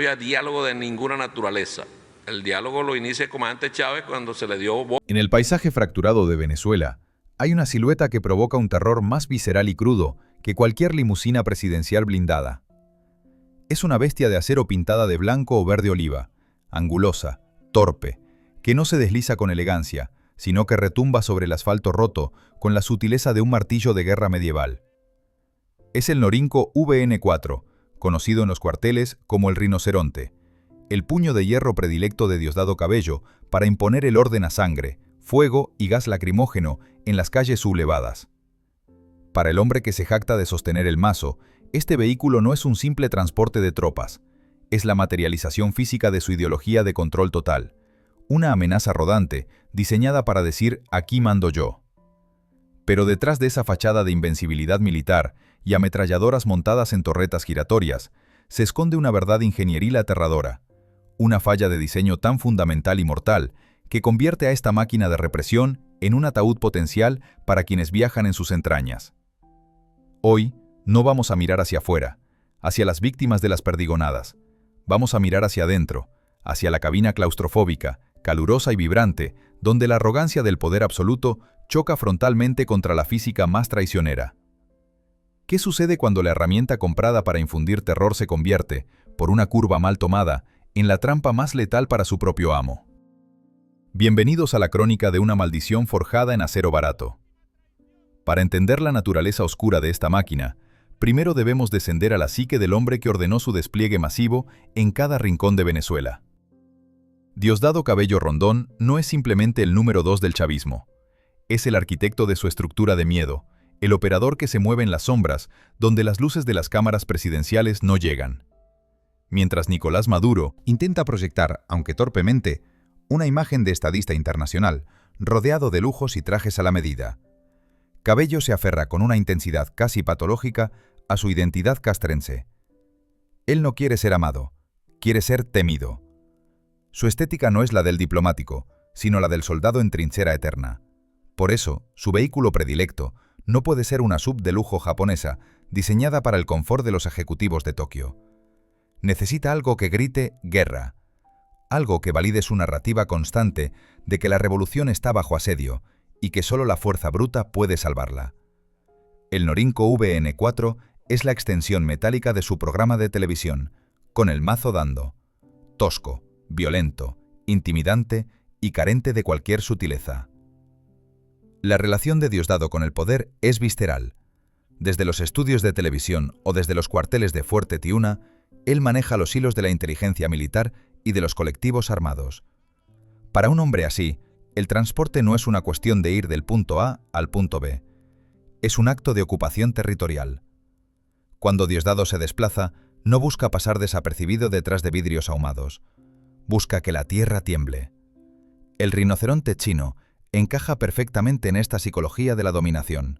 A diálogo de ninguna naturaleza. El diálogo lo inicia el comandante Chávez cuando se le dio voz. En el paisaje fracturado de Venezuela, hay una silueta que provoca un terror más visceral y crudo que cualquier limusina presidencial blindada. Es una bestia de acero pintada de blanco o verde oliva, angulosa, torpe, que no se desliza con elegancia, sino que retumba sobre el asfalto roto con la sutileza de un martillo de guerra medieval. Es el Norinco VN4, conocido en los cuarteles como el rinoceronte, el puño de hierro predilecto de Diosdado Cabello para imponer el orden a sangre, fuego y gas lacrimógeno en las calles sublevadas. Para el hombre que se jacta de sostener el mazo, este vehículo no es un simple transporte de tropas, es la materialización física de su ideología de control total, una amenaza rodante diseñada para decir «aquí mando yo». Pero detrás de esa fachada de invencibilidad militar y ametralladoras montadas en torretas giratorias, se esconde una verdad ingenieril aterradora, una falla de diseño tan fundamental y mortal que convierte a esta máquina de represión en un ataúd potencial para quienes viajan en sus entrañas. Hoy no vamos a mirar hacia afuera, hacia las víctimas de las perdigonadas. Vamos a mirar hacia adentro, hacia la cabina claustrofóbica, calurosa y vibrante, donde la arrogancia del poder absoluto choca frontalmente contra la física más traicionera. ¿Qué sucede cuando la herramienta comprada para infundir terror se convierte, por una curva mal tomada, en la trampa más letal para su propio amo? Bienvenidos a la crónica de una maldición forjada en acero barato. Para entender la naturaleza oscura de esta máquina, primero debemos descender a la psique del hombre que ordenó su despliegue masivo en cada rincón de Venezuela. Diosdado Cabello Rondón no es simplemente el número 2 del chavismo. Es el arquitecto de su estructura de miedo, el operador que se mueve en las sombras, donde las luces de las cámaras presidenciales no llegan. Mientras Nicolás Maduro intenta proyectar, aunque torpemente, una imagen de estadista internacional, rodeado de lujos y trajes a la medida. Cabello se aferra con una intensidad casi patológica a su identidad castrense. Él no quiere ser amado, quiere ser temido. Su estética no es la del diplomático, sino la del soldado en trinchera eterna. Por eso, su vehículo predilecto no puede ser una sub de lujo japonesa diseñada para el confort de los ejecutivos de Tokio. Necesita algo que grite «guerra», algo que valide su narrativa constante de que la revolución está bajo asedio y que solo la fuerza bruta puede salvarla. El Norinco VN4 es la extensión metálica de su programa de televisión, con el mazo dando. Tosco, violento, intimidante y carente de cualquier sutileza. La relación de Diosdado con el poder es visceral. Desde los estudios de televisión o desde los cuarteles de Fuerte Tiuna, él maneja los hilos de la inteligencia militar y de los colectivos armados. Para un hombre así, el transporte no es una cuestión de ir del punto A al punto B. Es un acto de ocupación territorial. Cuando Diosdado se desplaza, no busca pasar desapercibido detrás de vidrios ahumados. Busca que la tierra tiemble. El rinoceronte chino encaja perfectamente en esta psicología de la dominación.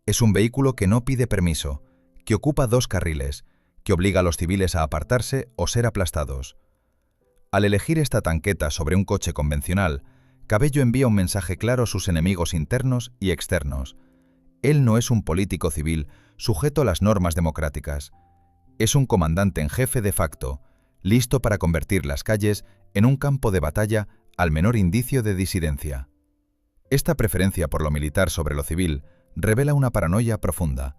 Es un vehículo que no pide permiso, que ocupa 2 carriles, que obliga a los civiles a apartarse o ser aplastados. Al elegir esta tanqueta sobre un coche convencional, Cabello envía un mensaje claro a sus enemigos internos y externos. Él no es un político civil sujeto a las normas democráticas. Es un comandante en jefe de facto, listo para convertir las calles en un campo de batalla al menor indicio de disidencia. Esta preferencia por lo militar sobre lo civil revela una paranoia profunda.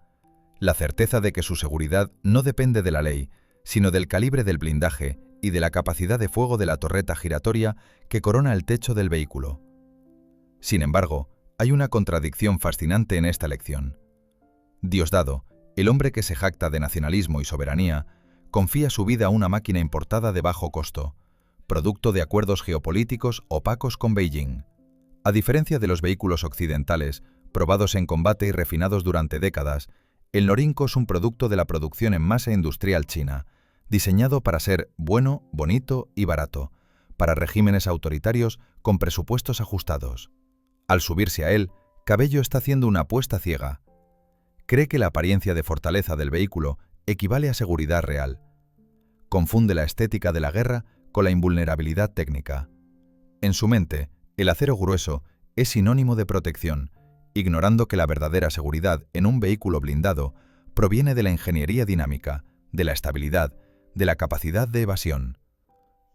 La certeza de que su seguridad no depende de la ley, sino del calibre del blindaje y de la capacidad de fuego de la torreta giratoria que corona el techo del vehículo. Sin embargo, hay una contradicción fascinante en esta lección. Diosdado, el hombre que se jacta de nacionalismo y soberanía, confía su vida a una máquina importada de bajo costo, producto de acuerdos geopolíticos opacos con Beijing. A diferencia de los vehículos occidentales, probados en combate y refinados durante décadas, el Norinco es un producto de la producción en masa industrial china, diseñado para ser bueno, bonito y barato, para regímenes autoritarios con presupuestos ajustados. Al subirse a él, Cabello está haciendo una apuesta ciega. Cree que la apariencia de fortaleza del vehículo equivale a seguridad real. Confunde la estética de la guerra con la invulnerabilidad técnica. En su mente, el acero grueso es sinónimo de protección, ignorando que la verdadera seguridad en un vehículo blindado proviene de la ingeniería dinámica, de la estabilidad, de la capacidad de evasión.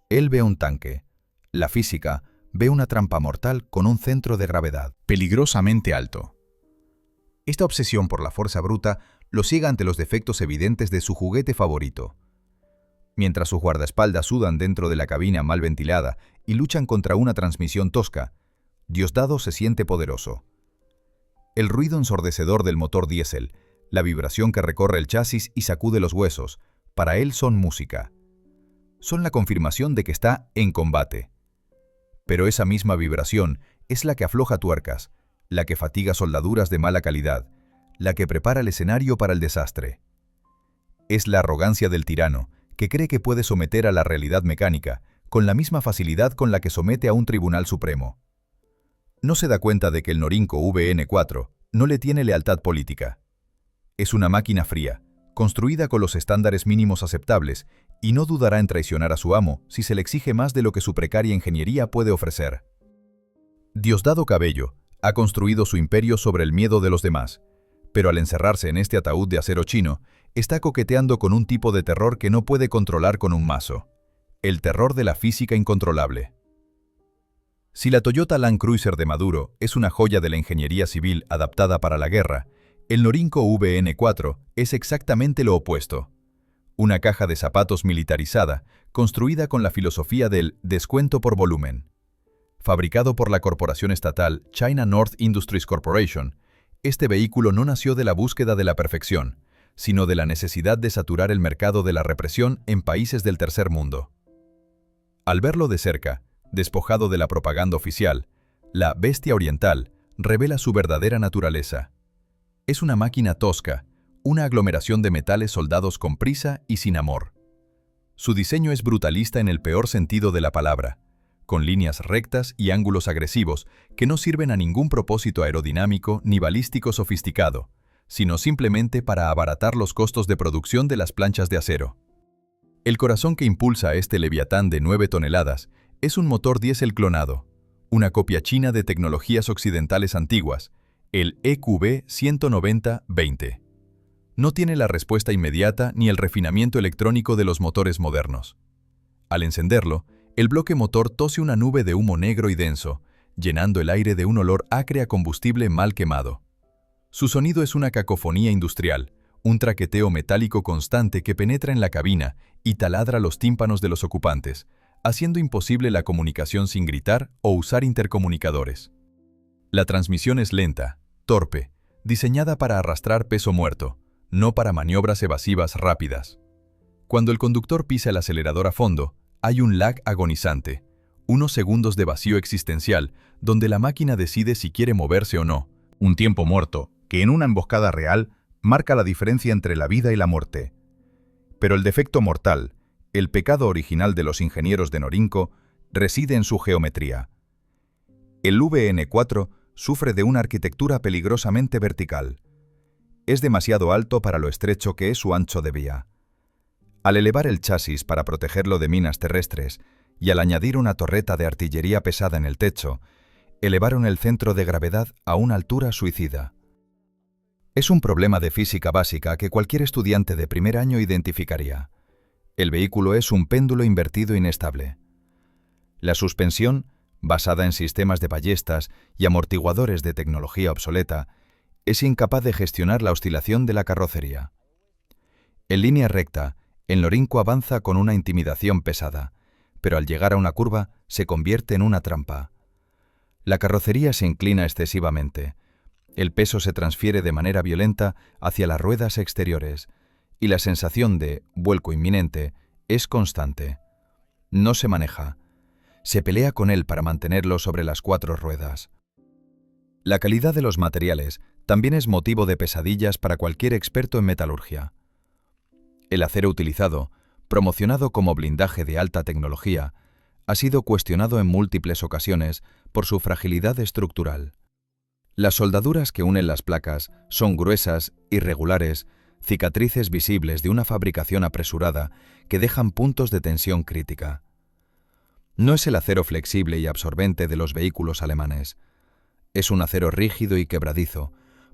Él ve un tanque. La física ve una trampa mortal con un centro de gravedad peligrosamente alto. Esta obsesión por la fuerza bruta lo ciega ante los defectos evidentes de su juguete favorito. Mientras sus guardaespaldas sudan dentro de la cabina mal ventilada y luchan contra una transmisión tosca, Diosdado se siente poderoso. El ruido ensordecedor del motor diésel, la vibración que recorre el chasis y sacude los huesos, para él son música. Son la confirmación de que está en combate. Pero esa misma vibración es la que afloja tuercas, la que fatiga soldaduras de mala calidad, la que prepara el escenario para el desastre. Es la arrogancia del tirano, que cree que puede someter a la realidad mecánica con la misma facilidad con la que somete a un tribunal supremo. No se da cuenta de que el Norinco VN4 no le tiene lealtad política. Es una máquina fría, construida con los estándares mínimos aceptables, y no dudará en traicionar a su amo si se le exige más de lo que su precaria ingeniería puede ofrecer. Diosdado Cabello ha construido su imperio sobre el miedo de los demás, pero al encerrarse en este ataúd de acero chino, está coqueteando con un tipo de terror que no puede controlar con un mazo: el terror de la física incontrolable. Si la Toyota Land Cruiser de Maduro es una joya de la ingeniería civil adaptada para la guerra, el Norinco VN4 es exactamente lo opuesto. Una caja de zapatos militarizada, construida con la filosofía del descuento por volumen. Fabricado por la corporación estatal China North Industries Corporation, este vehículo no nació de la búsqueda de la perfección, sino de la necesidad de saturar el mercado de la represión en países del tercer mundo. Al verlo de cerca, despojado de la propaganda oficial, la bestia oriental revela su verdadera naturaleza. Es una máquina tosca, una aglomeración de metales soldados con prisa y sin amor. Su diseño es brutalista en el peor sentido de la palabra, con líneas rectas y ángulos agresivos que no sirven a ningún propósito aerodinámico ni balístico sofisticado, sino simplemente para abaratar los costos de producción de las planchas de acero. El corazón que impulsa a este leviatán de 9 toneladas es un motor diésel clonado, una copia china de tecnologías occidentales antiguas, el EQB 190-20. No tiene la respuesta inmediata ni el refinamiento electrónico de los motores modernos. Al encenderlo, el bloque motor tose una nube de humo negro y denso, llenando el aire de un olor acre a combustible mal quemado. Su sonido es una cacofonía industrial, un traqueteo metálico constante que penetra en la cabina y taladra los tímpanos de los ocupantes, haciendo imposible la comunicación sin gritar o usar intercomunicadores. La transmisión es lenta, torpe, diseñada para arrastrar peso muerto, no para maniobras evasivas rápidas. Cuando el conductor pisa el acelerador a fondo, hay un lag agonizante, unos segundos de vacío existencial donde la máquina decide si quiere moverse o no, un tiempo muerto que en una emboscada real marca la diferencia entre la vida y la muerte. Pero el defecto mortal, el pecado original de los ingenieros de Norinco, reside en su geometría. El VN4 sufre de una arquitectura peligrosamente vertical. Es demasiado alto para lo estrecho que es su ancho de vía. Al elevar el chasis para protegerlo de minas terrestres y al añadir una torreta de artillería pesada en el techo, elevaron el centro de gravedad a una altura suicida. Es un problema de física básica que cualquier estudiante de primer año identificaría. El vehículo es un péndulo invertido inestable. La suspensión, basada en sistemas de ballestas y amortiguadores de tecnología obsoleta, es incapaz de gestionar la oscilación de la carrocería. En línea recta, el Norinco avanza con una intimidación pesada, pero al llegar a una curva se convierte en una trampa. La carrocería se inclina excesivamente. El peso se transfiere de manera violenta hacia las ruedas exteriores y la sensación de vuelco inminente es constante. No se maneja. Se pelea con él para mantenerlo sobre las 4 ruedas. La calidad de los materiales también es motivo de pesadillas para cualquier experto en metalurgia. El acero utilizado, promocionado como blindaje de alta tecnología, ha sido cuestionado en múltiples ocasiones por su fragilidad estructural. Las soldaduras que unen las placas son gruesas, irregulares, cicatrices visibles de una fabricación apresurada que dejan puntos de tensión crítica. No es el acero flexible y absorbente de los vehículos alemanes. Es un acero rígido y quebradizo,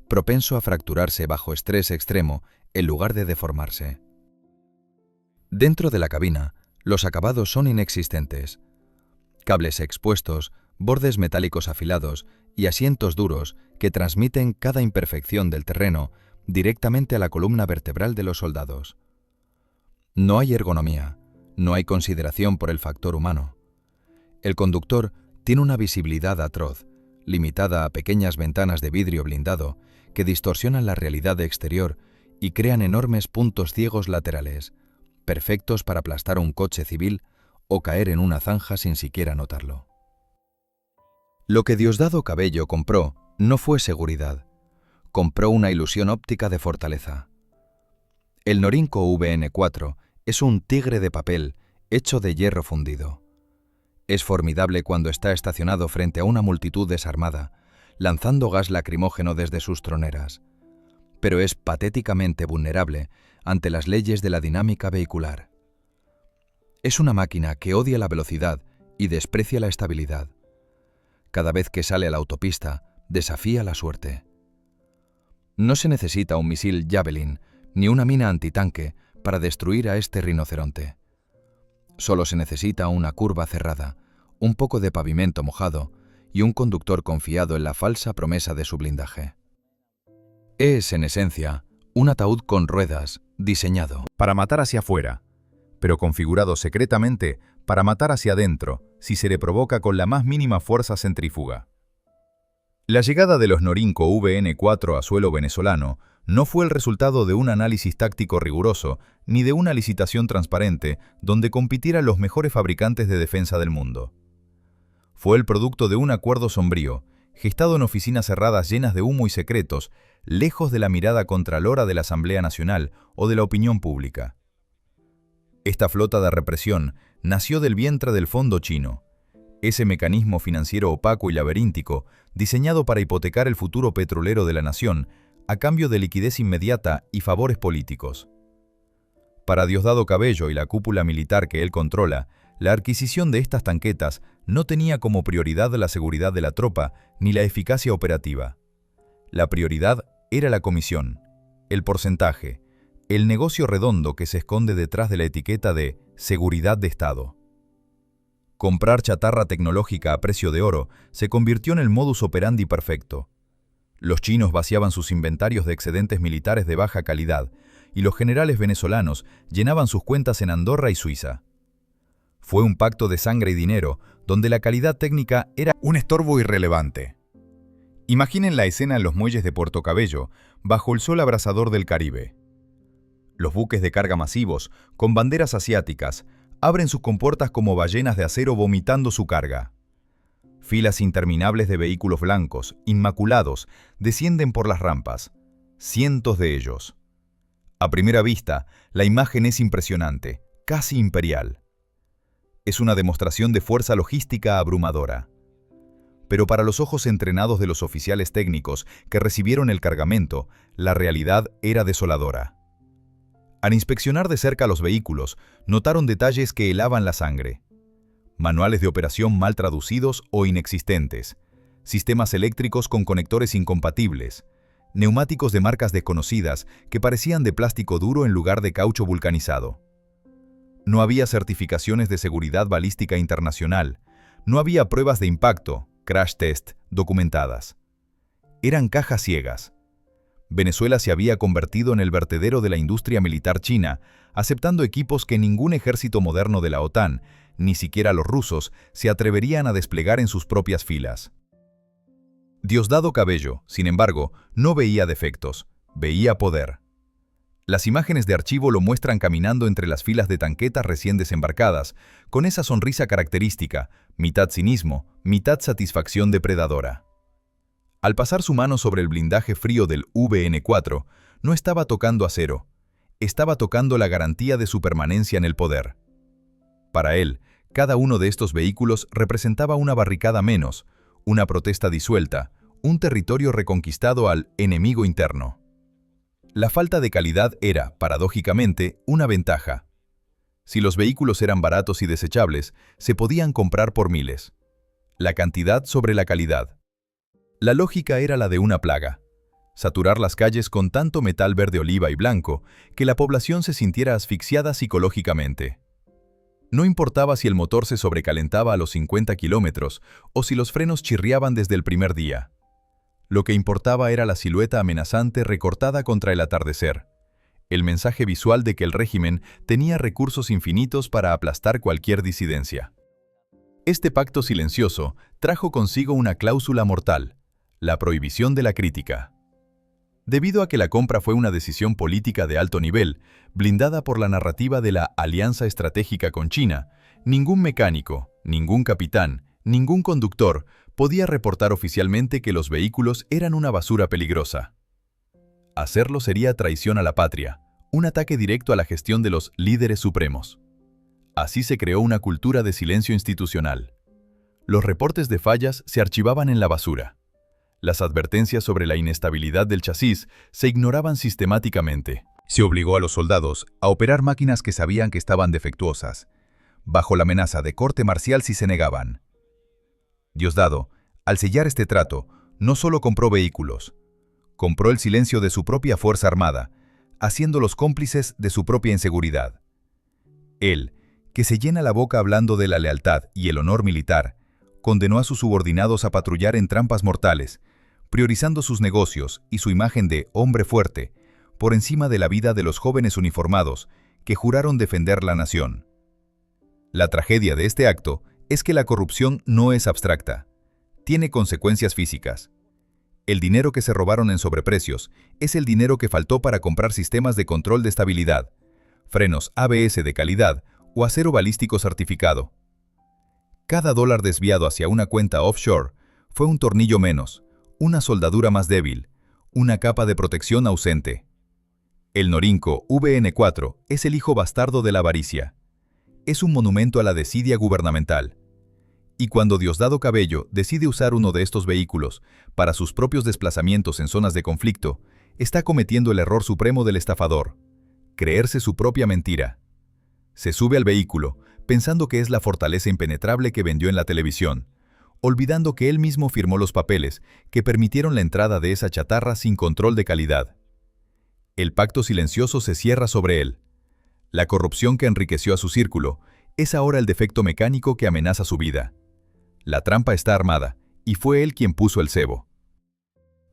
propenso a fracturarse bajo estrés extremo en lugar de deformarse. Dentro de la cabina, los acabados son inexistentes. Cables expuestos, bordes metálicos afilados y asientos duros que transmiten cada imperfección del terreno directamente a la columna vertebral de los soldados. No hay ergonomía, no hay consideración por el factor humano. El conductor tiene una visibilidad atroz, limitada a pequeñas ventanas de vidrio blindado que distorsionan la realidad exterior y crean enormes puntos ciegos laterales, perfectos para aplastar un coche civil o caer en una zanja sin siquiera notarlo. Lo que Diosdado Cabello compró no fue seguridad, compró una ilusión óptica de fortaleza. El Norinco VN4 es un tigre de papel hecho de hierro fundido. Es formidable cuando está estacionado frente a una multitud desarmada, lanzando gas lacrimógeno desde sus troneras, pero es patéticamente vulnerable ante las leyes de la dinámica vehicular. Es una máquina que odia la velocidad y desprecia la estabilidad. Cada vez que sale a la autopista, desafía la suerte. No se necesita un misil Javelin ni una mina antitanque para destruir a este rinoceronte. Solo se necesita una curva cerrada, un poco de pavimento mojado y un conductor confiado en la falsa promesa de su blindaje. Es, en esencia, un ataúd con ruedas, diseñado para matar hacia afuera, pero configurado secretamente para matar hacia adentro si se le provoca con la más mínima fuerza centrífuga. La llegada de los Norinco VN4 a suelo venezolano no fue el resultado de un análisis táctico riguroso ni de una licitación transparente donde compitieran los mejores fabricantes de defensa del mundo. Fue el producto de un acuerdo sombrío, gestado en oficinas cerradas llenas de humo y secretos, lejos de la mirada contralora de la Asamblea Nacional o de la opinión pública. Esta flota de represión nació del vientre del fondo chino, ese mecanismo financiero opaco y laberíntico diseñado para hipotecar el futuro petrolero de la nación a cambio de liquidez inmediata y favores políticos. Para Diosdado Cabello y la cúpula militar que él controla, la adquisición de estas tanquetas no tenía como prioridad la seguridad de la tropa ni la eficacia operativa. La prioridad era la comisión, el porcentaje, el negocio redondo que se esconde detrás de la etiqueta de seguridad de Estado. Comprar chatarra tecnológica a precio de oro se convirtió en el modus operandi perfecto. Los chinos vaciaban sus inventarios de excedentes militares de baja calidad y los generales venezolanos llenaban sus cuentas en Andorra y Suiza. Fue un pacto de sangre y dinero donde la calidad técnica era un estorbo irrelevante. Imaginen la escena en los muelles de Puerto Cabello, bajo el sol abrasador del Caribe. Los buques de carga masivos, con banderas asiáticas, abren sus compuertas como ballenas de acero vomitando su carga. Filas interminables de vehículos blancos, inmaculados, descienden por las rampas, cientos de ellos. A primera vista, la imagen es impresionante, casi imperial. Es una demostración de fuerza logística abrumadora. Pero para los ojos entrenados de los oficiales técnicos que recibieron el cargamento, la realidad era desoladora. Al inspeccionar de cerca los vehículos, notaron detalles que helaban la sangre. Manuales de operación mal traducidos o inexistentes, sistemas eléctricos con conectores incompatibles, neumáticos de marcas desconocidas que parecían de plástico duro en lugar de caucho vulcanizado. No había certificaciones de seguridad balística internacional, no había pruebas de impacto, crash test, documentadas. Eran cajas ciegas. Venezuela se había convertido en el vertedero de la industria militar china, aceptando equipos que ningún ejército moderno de la OTAN, ni siquiera los rusos, se atreverían a desplegar en sus propias filas. Diosdado Cabello, sin embargo, no veía defectos, veía poder. Las imágenes de archivo lo muestran caminando entre las filas de tanquetas recién desembarcadas, con esa sonrisa característica, mitad cinismo, mitad satisfacción depredadora. Al pasar su mano sobre el blindaje frío del VN4, no estaba tocando acero, estaba tocando la garantía de su permanencia en el poder. Para él, cada uno de estos vehículos representaba una barricada menos, una protesta disuelta, un territorio reconquistado al enemigo interno. La falta de calidad era, paradójicamente, una ventaja. Si los vehículos eran baratos y desechables, se podían comprar por miles. La cantidad sobre la calidad. La lógica era la de una plaga. saturar las calles con tanto metal verde oliva y blanco que la población se sintiera asfixiada psicológicamente. No importaba si el motor se sobrecalentaba a los 50 kilómetros o si los frenos chirriaban desde el primer día. Lo que importaba era la silueta amenazante recortada contra el atardecer, el mensaje visual de que el régimen tenía recursos infinitos para aplastar cualquier disidencia. Este pacto silencioso trajo consigo una cláusula mortal, la prohibición de la crítica. Debido a que la compra fue una decisión política de alto nivel, blindada por la narrativa de la alianza estratégica con China, ningún mecánico, ningún capitán, ningún conductor podía reportar oficialmente que los vehículos eran una basura peligrosa. Hacerlo sería traición a la patria, un ataque directo a la gestión de los líderes supremos. Así se creó una cultura de silencio institucional. Los reportes de fallas se archivaban en la basura. Las advertencias sobre la inestabilidad del chasis se ignoraban sistemáticamente. Se obligó a los soldados a operar máquinas que sabían que estaban defectuosas, bajo la amenaza de corte marcial si se negaban. Diosdado, al sellar este trato, no solo compró vehículos, compró el silencio de su propia fuerza armada, haciéndolos cómplices de su propia inseguridad. Él, que se llena la boca hablando de la lealtad y el honor militar, condenó a sus subordinados a patrullar en trampas mortales, priorizando sus negocios y su imagen de hombre fuerte por encima de la vida de los jóvenes uniformados que juraron defender la nación. La tragedia de este acto es que la corrupción no es abstracta, tiene consecuencias físicas. El dinero que se robaron en sobreprecios es el dinero que faltó para comprar sistemas de control de estabilidad, frenos ABS de calidad o acero balístico certificado. Cada dólar desviado hacia una cuenta offshore fue un tornillo menos, una soldadura más débil, una capa de protección ausente. El Norinco VN4 es el hijo bastardo de la avaricia. Es un monumento a la desidia gubernamental. Y cuando Diosdado Cabello decide usar uno de estos vehículos para sus propios desplazamientos en zonas de conflicto, está cometiendo el error supremo del estafador: creerse su propia mentira. Se sube al vehículo, pensando que es la fortaleza impenetrable que vendió en la televisión, olvidando que él mismo firmó los papeles que permitieron la entrada de esa chatarra sin control de calidad. El pacto silencioso se cierra sobre él. La corrupción que enriqueció a su círculo es ahora el defecto mecánico que amenaza su vida. La trampa está armada, y fue él quien puso el cebo.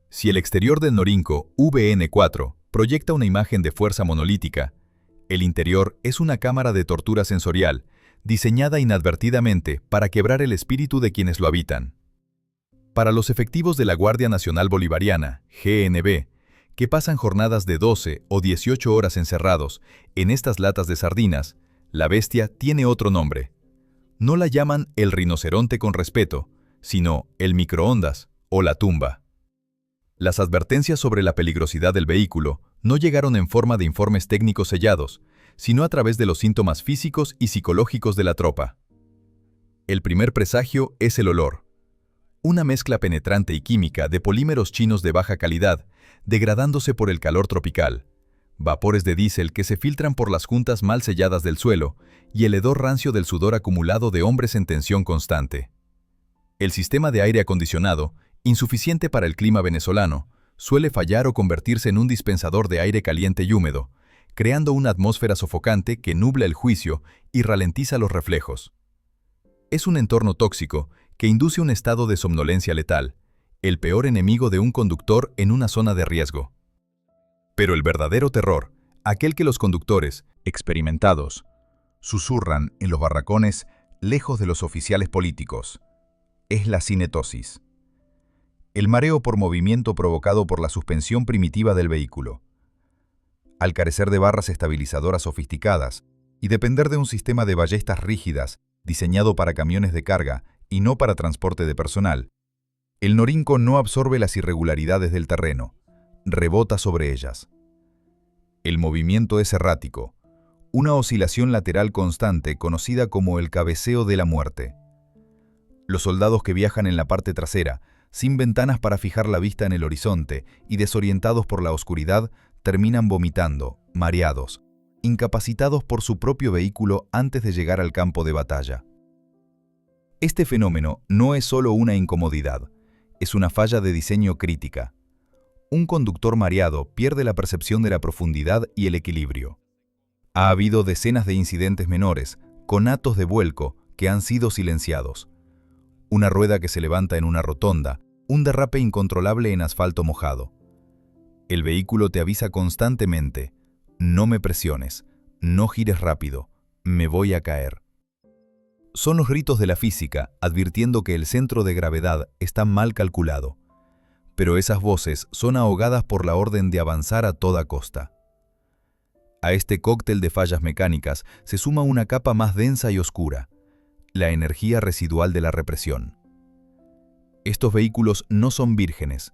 Si el exterior del Norinco VN4 proyecta una imagen de fuerza monolítica, el interior es una cámara de tortura sensorial, diseñada inadvertidamente para quebrar el espíritu de quienes lo habitan. Para los efectivos de la Guardia Nacional Bolivariana, GNB, que pasan jornadas de 12 o 18 horas encerrados en estas latas de sardinas, la bestia tiene otro nombre. No la llaman el rinoceronte con respeto, sino el microondas o la tumba. Las advertencias sobre la peligrosidad del vehículo no llegaron en forma de informes técnicos sellados, sino a través de los síntomas físicos y psicológicos de la tropa. El primer presagio es el olor. Una mezcla penetrante y química de polímeros chinos de baja calidad, degradándose por el calor tropical, vapores de diésel que se filtran por las juntas mal selladas del suelo y el hedor rancio del sudor acumulado de hombres en tensión constante. El sistema de aire acondicionado, insuficiente para el clima venezolano, suele fallar o convertirse en un dispensador de aire caliente y húmedo, creando una atmósfera sofocante que nubla el juicio y ralentiza los reflejos. Es un entorno tóxico que induce un estado de somnolencia letal, el peor enemigo de un conductor en una zona de riesgo. Pero el verdadero terror, aquel que los conductores, experimentados, susurran en los barracones lejos de los oficiales políticos, es la cinetosis. El mareo por movimiento provocado por la suspensión primitiva del vehículo. Al carecer de barras estabilizadoras sofisticadas y depender de un sistema de ballestas rígidas diseñado para camiones de carga y no para transporte de personal, el Norinco no absorbe las irregularidades del terreno, rebota sobre ellas. El movimiento es errático, una oscilación lateral constante conocida como el cabeceo de la muerte. Los soldados que viajan en la parte trasera, sin ventanas para fijar la vista en el horizonte y desorientados por la oscuridad, terminan vomitando, mareados, incapacitados por su propio vehículo antes de llegar al campo de batalla. Este fenómeno no es solo una incomodidad, es una falla de diseño crítica. Un conductor mareado pierde la percepción de la profundidad y el equilibrio. Ha habido decenas de incidentes menores, conatos de vuelco, que han sido silenciados. Una rueda que se levanta en una rotonda, un derrape incontrolable en asfalto mojado. El vehículo te avisa constantemente: no me presiones, no gires rápido, me voy a caer. Son los gritos de la física advirtiendo que el centro de gravedad está mal calculado. Pero esas voces son ahogadas por la orden de avanzar a toda costa. A este cóctel de fallas mecánicas se suma una capa más densa y oscura: la energía residual de la represión. Estos vehículos no son vírgenes,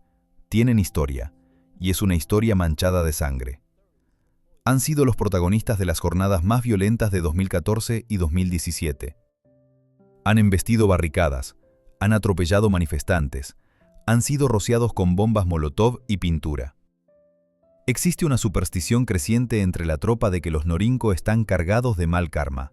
tienen historia, y es una historia manchada de sangre. Han sido los protagonistas de las jornadas más violentas de 2014 y 2017. Han embestido barricadas, han atropellado manifestantes, han sido rociados con bombas Molotov y pintura. Existe una superstición creciente entre la tropa de que los Norinco están cargados de mal karma.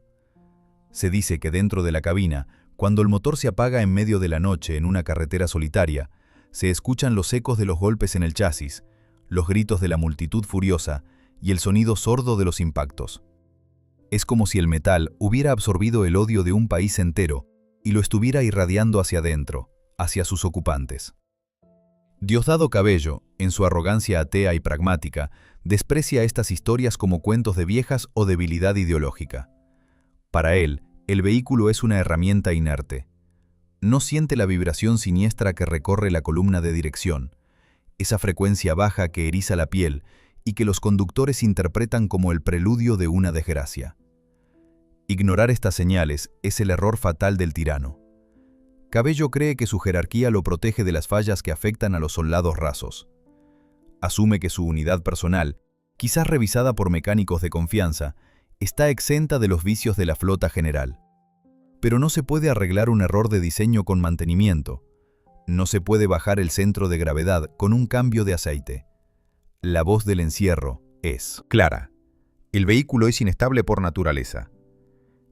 Se dice que dentro de la cabina, cuando el motor se apaga en medio de la noche en una carretera solitaria, se escuchan los ecos de los golpes en el chasis, los gritos de la multitud furiosa y el sonido sordo de los impactos. Es como si el metal hubiera absorbido el odio de un país entero y lo estuviera irradiando hacia adentro, hacia sus ocupantes. Diosdado Cabello, en su arrogancia atea y pragmática, desprecia estas historias como cuentos de viejas o debilidad ideológica. Para él, el vehículo es una herramienta inerte. No siente la vibración siniestra que recorre la columna de dirección, esa frecuencia baja que eriza la piel y que los conductores interpretan como el preludio de una desgracia. Ignorar estas señales es el error fatal del tirano. Cabello cree que su jerarquía lo protege de las fallas que afectan a los soldados rasos. Asume que su unidad personal, quizás revisada por mecánicos de confianza, está exenta de los vicios de la flota general. Pero no se puede arreglar un error de diseño con mantenimiento. No se puede bajar el centro de gravedad con un cambio de aceite. La voz del encierro es clara. El vehículo es inestable por naturaleza.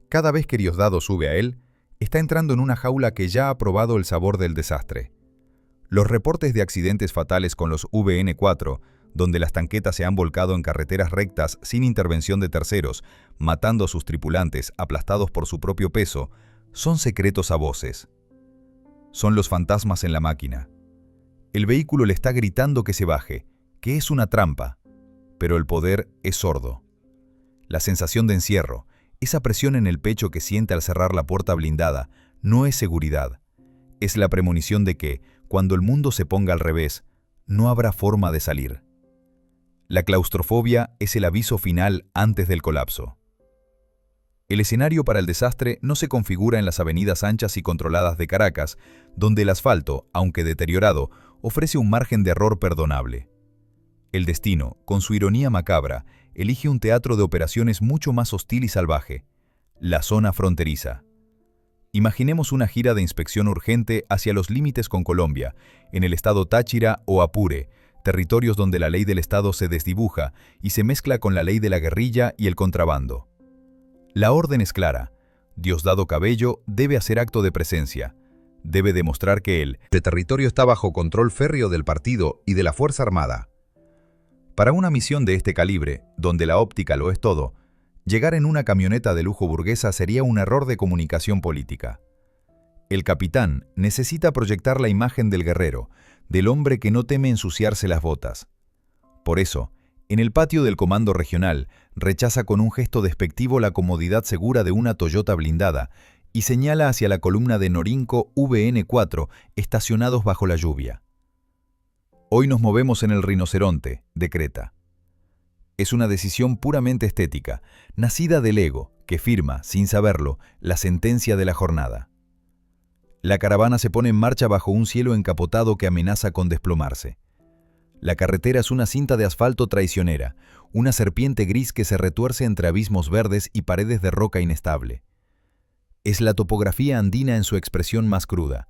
Cada vez que Diosdado sube a él, está entrando en una jaula que ya ha probado el sabor del desastre. Los reportes de accidentes fatales con los VN4, donde las tanquetas se han volcado en carreteras rectas sin intervención de terceros, matando a sus tripulantes aplastados por su propio peso, son secretos a voces. Son los fantasmas en la máquina. El vehículo le está gritando que se baje, que es una trampa, pero el poder es sordo. La sensación de encierro, esa presión en el pecho que siente al cerrar la puerta blindada, no es seguridad. Es la premonición de que, cuando el mundo se ponga al revés, no habrá forma de salir. La claustrofobia es el aviso final antes del colapso. El escenario para el desastre no se configura en las avenidas anchas y controladas de Caracas, donde el asfalto, aunque deteriorado, ofrece un margen de error perdonable. El destino, con su ironía macabra, elige un teatro de operaciones mucho más hostil y salvaje: la zona fronteriza. Imaginemos una gira de inspección urgente hacia los límites con Colombia, en el estado Táchira o Apure, territorios donde la ley del Estado se desdibuja y se mezcla con la ley de la guerrilla y el contrabando. La orden es clara: Diosdado Cabello debe hacer acto de presencia. Debe demostrar que el territorio está bajo control férreo del partido y de la Fuerza Armada. Para una misión de este calibre, donde la óptica lo es todo, llegar en una camioneta de lujo burguesa sería un error de comunicación política. El capitán necesita proyectar la imagen del guerrero, del hombre que no teme ensuciarse las botas. Por eso, en el patio del Comando Regional, rechaza con un gesto despectivo la comodidad segura de una Toyota blindada y señala hacia la columna de Norinco VN4 estacionados bajo la lluvia. Hoy nos movemos en el rinoceronte, decreta. Es una decisión puramente estética, nacida del ego, que firma, sin saberlo, la sentencia de la jornada. La caravana se pone en marcha bajo un cielo encapotado que amenaza con desplomarse. La carretera es una cinta de asfalto traicionera, una serpiente gris que se retuerce entre abismos verdes y paredes de roca inestable. Es la topografía andina en su expresión más cruda: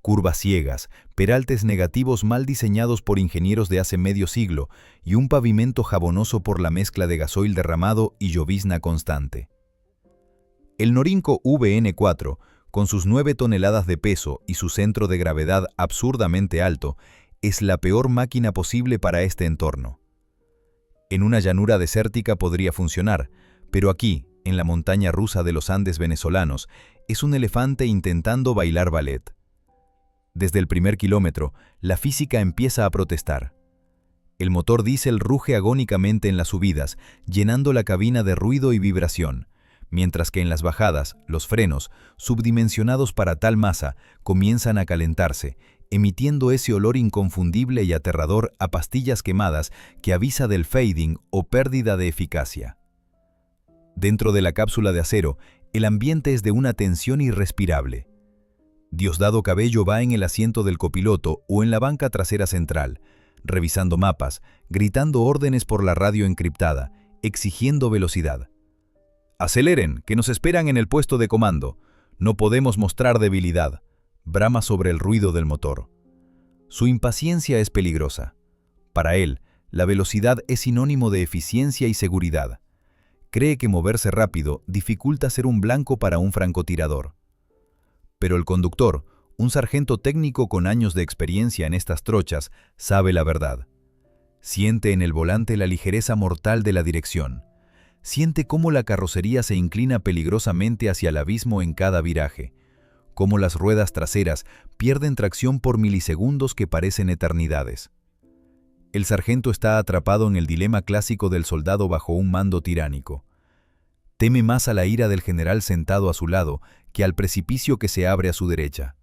curvas ciegas, peraltes negativos mal diseñados por ingenieros de hace medio siglo y un pavimento jabonoso por la mezcla de gasoil derramado y llovizna constante. El Norinco VN4, con sus 9 toneladas de peso y su centro de gravedad absurdamente alto, es la peor máquina posible para este entorno. En una llanura desértica podría funcionar, pero aquí, en la montaña rusa de los Andes venezolanos, es un elefante intentando bailar ballet. Desde el primer kilómetro, la física empieza a protestar. El motor diésel ruge agónicamente en las subidas, llenando la cabina de ruido y vibración, mientras que en las bajadas, los frenos, subdimensionados para tal masa, comienzan a calentarse, emitiendo ese olor inconfundible y aterrador a pastillas quemadas que avisa del fading o pérdida de eficacia. Dentro de la cápsula de acero, el ambiente es de una tensión irrespirable. Diosdado Cabello va en el asiento del copiloto o en la banca trasera central, revisando mapas, gritando órdenes por la radio encriptada, exigiendo velocidad. «Aceleren, que nos esperan en el puesto de comando. No podemos mostrar debilidad», brama sobre el ruido del motor. Su impaciencia es peligrosa. Para él, la velocidad es sinónimo de eficiencia y seguridad. Cree que moverse rápido dificulta ser un blanco para un francotirador. Pero el conductor, un sargento técnico con años de experiencia en estas trochas, sabe la verdad. Siente en el volante la ligereza mortal de la dirección. Siente cómo la carrocería se inclina peligrosamente hacia el abismo en cada viraje, cómo las ruedas traseras pierden tracción por milisegundos que parecen eternidades. El sargento está atrapado en el dilema clásico del soldado bajo un mando tiránico. Teme más a la ira del general sentado a su lado que al precipicio que se abre a su derecha.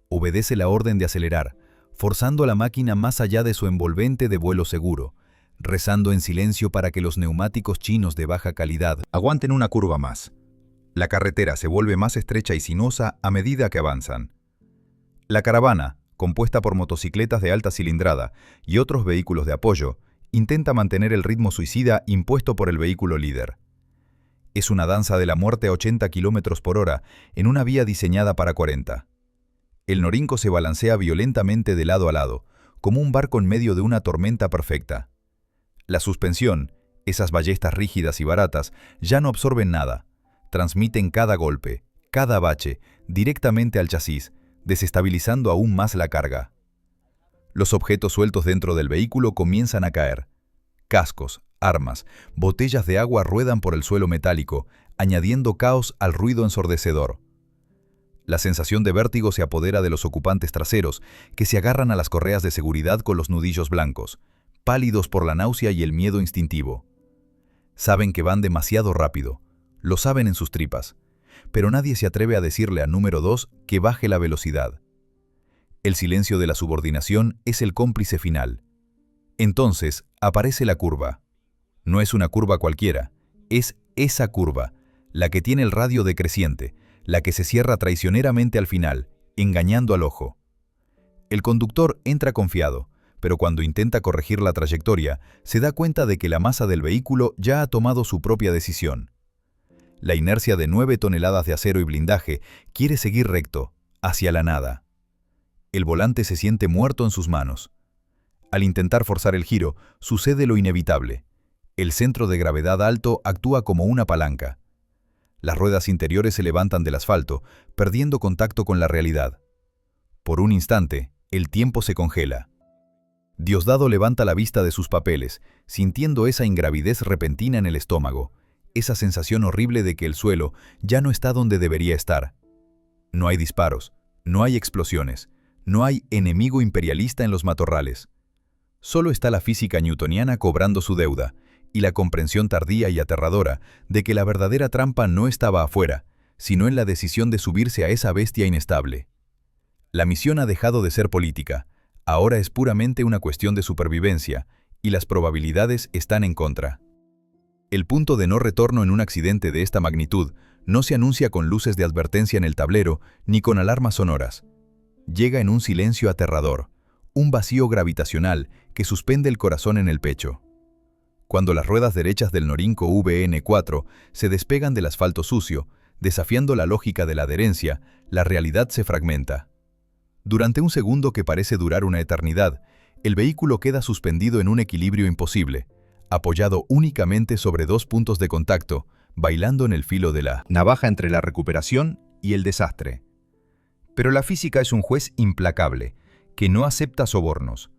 Obedece la orden de acelerar, forzando la máquina más allá de su envolvente de vuelo seguro, rezando en silencio para que los neumáticos chinos de baja calidad aguanten una curva más. La carretera se vuelve más estrecha y sinuosa a medida que avanzan. La caravana, compuesta por motocicletas de alta cilindrada y otros vehículos de apoyo, intenta mantener el ritmo suicida impuesto por el vehículo líder. Es una danza de la muerte a 80 km por hora en una vía diseñada para 40. El Norinco se balancea violentamente de lado a lado, como un barco en medio de una tormenta perfecta. La suspensión, esas ballestas rígidas y baratas, ya no absorben nada. Transmiten cada golpe, cada bache, directamente al chasis, desestabilizando aún más la carga. Los objetos sueltos dentro del vehículo comienzan a caer. Cascos, armas, botellas de agua ruedan por el suelo metálico, añadiendo caos al ruido ensordecedor. La sensación de vértigo se apodera de los ocupantes traseros, que se agarran a las correas de seguridad con los nudillos blancos, pálidos por la náusea y el miedo instintivo. Saben que van demasiado rápido, lo saben en sus tripas, pero nadie se atreve a decirle al número 2 que baje la velocidad. El silencio de la subordinación es el cómplice final. Entonces aparece la curva. No es una curva cualquiera, es esa curva, la que tiene el radio decreciente, la que se cierra traicioneramente al final, engañando al ojo. El conductor entra confiado, pero cuando intenta corregir la trayectoria, se da cuenta de que la masa del vehículo ya ha tomado su propia decisión. La inercia de 9 toneladas de acero y blindaje quiere seguir recto, hacia la nada. El volante se siente muerto en sus manos. Al intentar forzar el giro, sucede lo inevitable. El centro de gravedad alto actúa como una palanca. Las ruedas interiores se levantan del asfalto, perdiendo contacto con la realidad. Por un instante, el tiempo se congela. Diosdado levanta la vista de sus papeles, sintiendo esa ingravidez repentina en el estómago, esa sensación horrible de que el suelo ya no está donde debería estar. No hay disparos, no hay explosiones, no hay enemigo imperialista en los matorrales. Solo está la física newtoniana cobrando su deuda, y la comprensión tardía y aterradora de que la verdadera trampa no estaba afuera, sino en la decisión de subirse a esa bestia inestable. La misión ha dejado de ser política, ahora es puramente una cuestión de supervivencia, y las probabilidades están en contra. El punto de no retorno en un accidente de esta magnitud no se anuncia con luces de advertencia en el tablero ni con alarmas sonoras. Llega en un silencio aterrador, un vacío gravitacional que suspende el corazón en el pecho. Cuando las ruedas derechas del Norinco VN4 se despegan del asfalto sucio, desafiando la lógica de la adherencia, la realidad se fragmenta. Durante un segundo que parece durar una eternidad, el vehículo queda suspendido en un equilibrio imposible, apoyado únicamente sobre 2 puntos de contacto, bailando en el filo de la navaja entre la recuperación y el desastre. Pero la física es un juez implacable, que no acepta sobornos.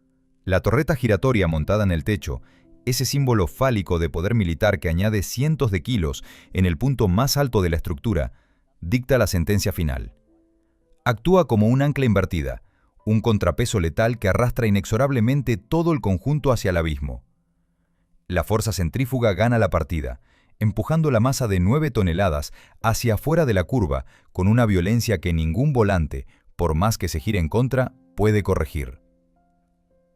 La torreta giratoria montada en el techo, ese símbolo fálico de poder militar que añade cientos de kilos en el punto más alto de la estructura, dicta la sentencia final. Actúa como un ancla invertida, un contrapeso letal que arrastra inexorablemente todo el conjunto hacia el abismo. La fuerza centrífuga gana la partida, empujando la masa de 9 toneladas hacia afuera de la curva con una violencia que ningún volante, por más que se gire en contra, puede corregir.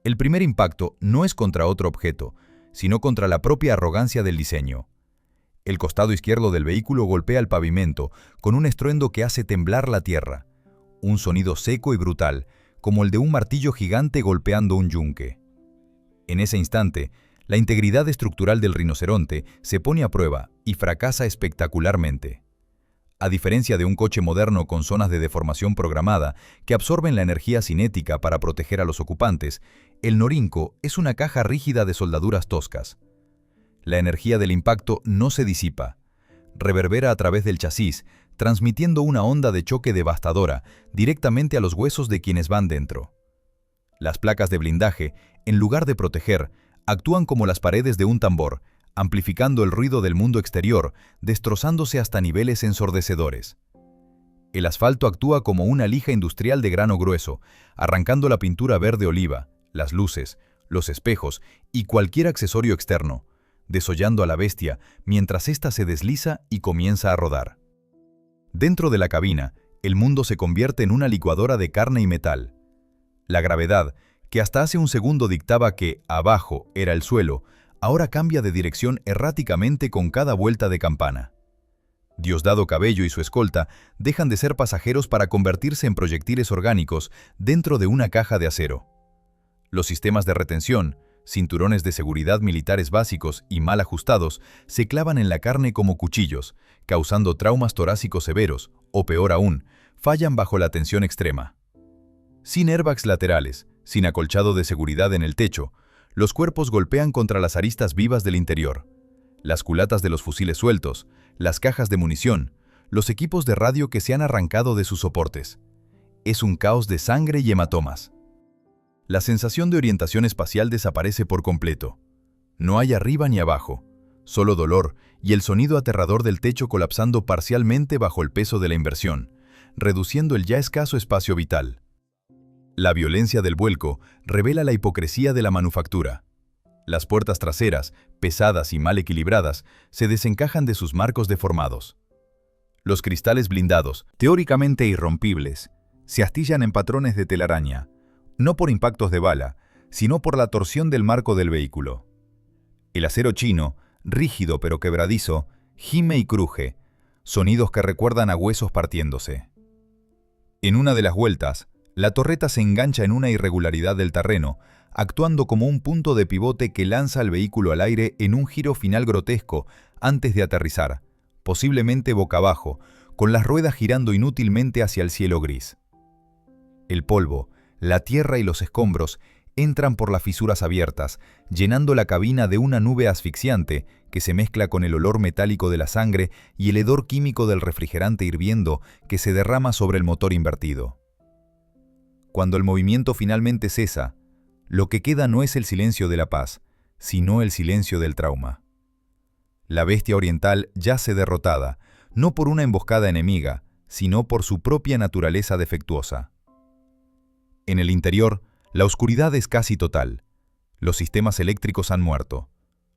El primer impacto no es contra otro objeto, sino contra la propia arrogancia del diseño. El costado izquierdo del vehículo golpea el pavimento con un estruendo que hace temblar la tierra, un sonido seco y brutal, como el de un martillo gigante golpeando un yunque. En ese instante, la integridad estructural del rinoceronte se pone a prueba y fracasa espectacularmente. A diferencia de un coche moderno con zonas de deformación programada que absorben la energía cinética para proteger a los ocupantes, el Norinco es una caja rígida de soldaduras toscas. La energía del impacto no se disipa. Reverbera a través del chasis, transmitiendo una onda de choque devastadora directamente a los huesos de quienes van dentro. Las placas de blindaje, en lugar de proteger, actúan como las paredes de un tambor, amplificando el ruido del mundo exterior, destrozándose hasta niveles ensordecedores. El asfalto actúa como una lija industrial de grano grueso, arrancando la pintura verde oliva, las luces, los espejos y cualquier accesorio externo, desollando a la bestia mientras ésta se desliza y comienza a rodar. Dentro de la cabina, el mundo se convierte en una licuadora de carne y metal. La gravedad, que hasta hace un segundo dictaba que abajo era el suelo, ahora cambia de dirección erráticamente con cada vuelta de campana. Diosdado Cabello y su escolta dejan de ser pasajeros para convertirse en proyectiles orgánicos dentro de una caja de acero. Los sistemas de retención, cinturones de seguridad militares básicos y mal ajustados, se clavan en la carne como cuchillos, causando traumas torácicos severos, o peor aún, fallan bajo la tensión extrema. Sin airbags laterales, sin acolchado de seguridad en el techo, los cuerpos golpean contra las aristas vivas del interior. Las culatas de los fusiles sueltos, las cajas de munición, los equipos de radio que se han arrancado de sus soportes. Es un caos de sangre y hematomas. La sensación de orientación espacial desaparece por completo. No hay arriba ni abajo, solo dolor y el sonido aterrador del techo colapsando parcialmente bajo el peso de la inversión, reduciendo el ya escaso espacio vital. La violencia del vuelco revela la hipocresía de la manufactura. Las puertas traseras, pesadas y mal equilibradas, se desencajan de sus marcos deformados. Los cristales blindados, teóricamente irrompibles, se astillan en patrones de telaraña, no por impactos de bala, sino por la torsión del marco del vehículo. El acero chino, rígido pero quebradizo, gime y cruje, sonidos que recuerdan a huesos partiéndose. En una de las vueltas, la torreta se engancha en una irregularidad del terreno, actuando como un punto de pivote que lanza al vehículo al aire en un giro final grotesco antes de aterrizar, posiblemente boca abajo, con las ruedas girando inútilmente hacia el cielo gris. El polvo, la tierra y los escombros entran por las fisuras abiertas, llenando la cabina de una nube asfixiante que se mezcla con el olor metálico de la sangre y el hedor químico del refrigerante hirviendo que se derrama sobre el motor invertido. Cuando el movimiento finalmente cesa, lo que queda no es el silencio de la paz, sino el silencio del trauma. La bestia oriental yace derrotada, no por una emboscada enemiga, sino por su propia naturaleza defectuosa. En el interior, la oscuridad es casi total. Los sistemas eléctricos han muerto.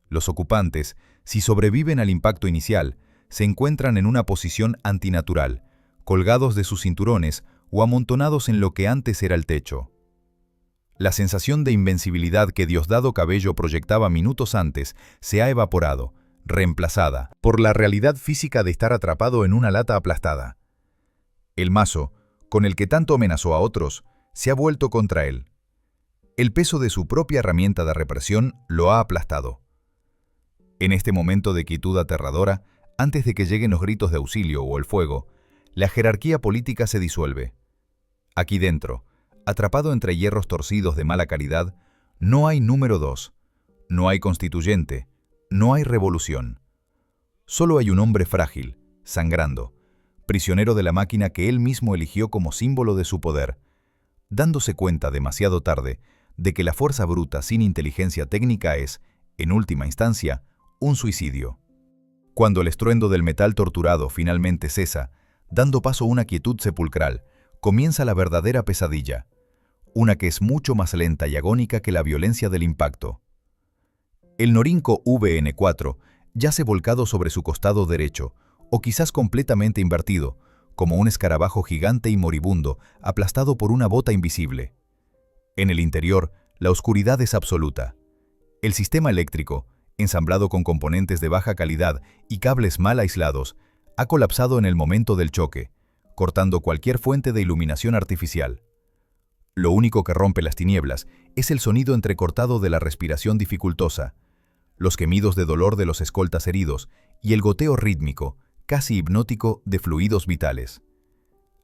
Los ocupantes, si sobreviven al impacto inicial, se encuentran en una posición antinatural, colgados de sus cinturones o amontonados en lo que antes era el techo. La sensación de invencibilidad que Diosdado Cabello proyectaba minutos antes se ha evaporado, reemplazada por la realidad física de estar atrapado en una lata aplastada. El mazo, con el que tanto amenazó a otros, se ha vuelto contra él. El peso de su propia herramienta de represión lo ha aplastado. En este momento de quietud aterradora, antes de que lleguen los gritos de auxilio o el fuego, la jerarquía política se disuelve. Aquí dentro, atrapado entre hierros torcidos de mala calidad, no hay número 2, no hay constituyente, no hay revolución. Solo hay un hombre frágil, sangrando, prisionero de la máquina que él mismo eligió como símbolo de su poder, dándose cuenta demasiado tarde de que la fuerza bruta sin inteligencia técnica es, en última instancia, un suicidio. Cuando el estruendo del metal torturado finalmente cesa, dando paso a una quietud sepulcral, comienza la verdadera pesadilla, una que es mucho más lenta y agónica que la violencia del impacto. El Norinco VN4 yace volcado sobre su costado derecho, o quizás completamente invertido, como un escarabajo gigante y moribundo aplastado por una bota invisible. En el interior, la oscuridad es absoluta. El sistema eléctrico, ensamblado con componentes de baja calidad y cables mal aislados, ha colapsado en el momento del choque, cortando cualquier fuente de iluminación artificial. Lo único que rompe las tinieblas es el sonido entrecortado de la respiración dificultosa, los gemidos de dolor de los escoltas heridos y el goteo rítmico, casi hipnótico, de fluidos vitales.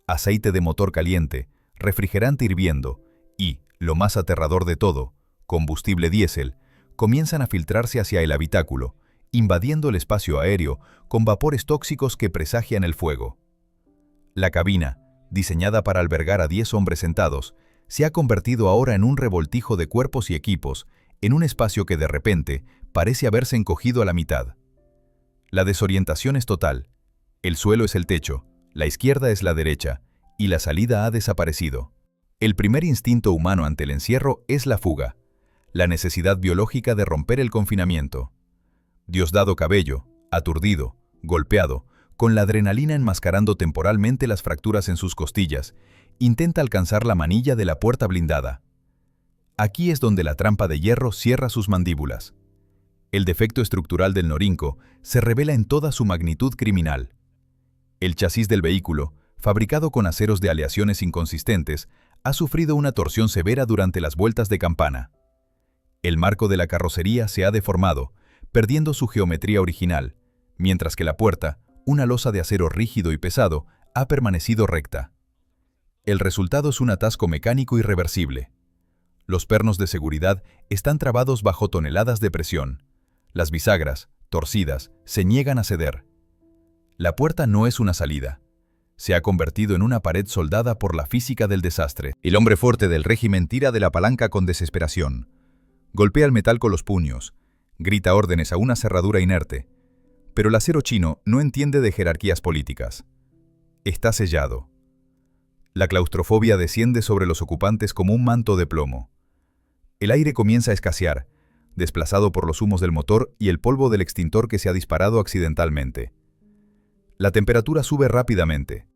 Aceite de motor caliente, refrigerante hirviendo y, lo más aterrador de todo, combustible diésel, comienzan a filtrarse hacia el habitáculo, invadiendo el espacio aéreo con vapores tóxicos que presagian el fuego. La cabina, diseñada para albergar a 10 hombres sentados, se ha convertido ahora en un revoltijo de cuerpos y equipos, en un espacio que de repente parece haberse encogido a la mitad. La desorientación es total. El suelo es el techo, la izquierda es la derecha, y la salida ha desaparecido. El primer instinto humano ante el encierro es la fuga, la necesidad biológica de romper el confinamiento. Diosdado Cabello, aturdido, golpeado, con la adrenalina enmascarando temporalmente las fracturas en sus costillas, intenta alcanzar la manilla de la puerta blindada. Aquí es donde la trampa de hierro cierra sus mandíbulas. El defecto estructural del Norinco se revela en toda su magnitud criminal. El chasis del vehículo, fabricado con aceros de aleaciones inconsistentes, ha sufrido una torsión severa durante las vueltas de campana. El marco de la carrocería se ha deformado, perdiendo su geometría original, mientras que la puerta, una losa de acero rígido y pesado, ha permanecido recta. El resultado es un atasco mecánico irreversible. Los pernos de seguridad están trabados bajo toneladas de presión. Las bisagras, torcidas, se niegan a ceder. La puerta no es una salida. Se ha convertido en una pared soldada por la física del desastre. El hombre fuerte del régimen tira de la palanca con desesperación. Golpea el metal con los puños. Grita órdenes a una cerradura inerte. Pero el acero chino no entiende de jerarquías políticas. Está sellado. La claustrofobia desciende sobre los ocupantes como un manto de plomo. El aire comienza a escasear, desplazado por los humos del motor y el polvo del extintor que se ha disparado accidentalmente. La temperatura sube rápidamente.